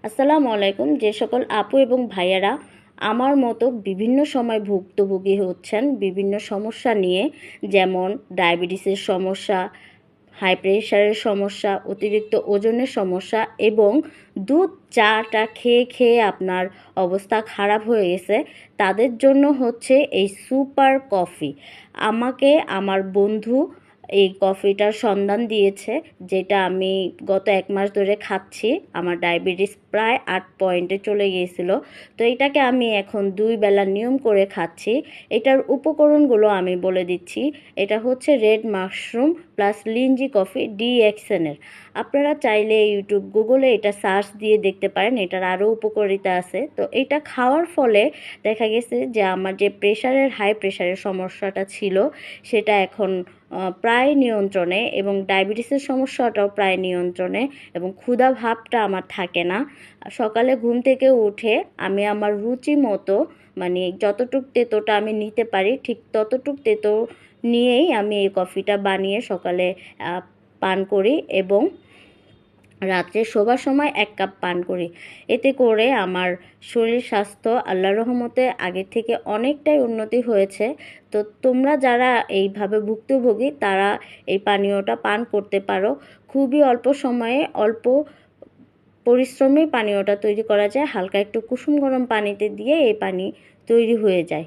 আসসালামু আলাইকুম। যে সকল আপু এবং ভাইয়ারা আমার মতো বিভিন্ন সময় ভুক্তভোগী হচ্ছেন বিভিন্ন সমস্যা নিয়ে, যেমন ডায়াবেটিসের সমস্যা, হাই প্রেশারের সমস্যা, অতিরিক্ত ওজনের সমস্যা এবং দুধ চাটা খেয়ে খেয়ে আপনার অবস্থা খারাপ হয়ে গেছে, তাদের জন্য হচ্ছে এই সুপার কফি। আমাকে আমার বন্ধু এই কফিটার সন্ধান দিয়েছে, যেটা আমি গত 1 মাস ধরে খাচ্ছি। আমার ডায়াবেটিস প্রায় 8 পয়েন্টে চলে গিয়েছিল। তো এটাকে আমি এখন 2 বেলা নিয়ম করে খাচ্ছি। এটার উপকরণগুলো আমি বলে দিচ্ছি। এটা হচ্ছে red mushroom plus lingzhi coffee ডিএক্সএনের। আপনারা চাইলে ইউটিউব গুগলে এটা সার্চ দিয়ে দেখতে পারেন, এটার আরও উপকারিতা আছে। তো এটা খাওয়ার ফলে দেখা গেছে যে আমার যে হাই প্রেশারের সমস্যাটা ছিল সেটা এখন প্রায় নিয়ন্ত্রণে, এবং ডায়াবেটিসের সমস্যাটাও প্রায় নিয়ন্ত্রণে, এবং ক্ষুধা ভাবটা আমার থাকে না। সকালে ঘুম থেকে উঠে আমি আমার রুচি মতো, মানে যতটুক তেতোটা আমি নিতে পারি ঠিক ততটুক তেতো নিয়েই আমি এই কফিটা বানিয়ে সকালে পান করি, এবং রাত্রে শোবার সময় 1 কাপ পান করি। এতে করে আমার শরীর স্বাস্থ্য আল্লাহর রহমতে আগের থেকে অনেকটাই উন্নতি হয়েছে। তো তোমরা যারা এইভাবে ভুক্তভোগী তারা এই পানীয়টা পান করতে পারো। খুবই অল্প সময়ে অল্প পরিশ্রমে পানীয়টা তৈরি করা যায়। হালকা একটু কুসুম গরম পানিতে দিয়ে এই পানি তৈরি হয়ে যায়।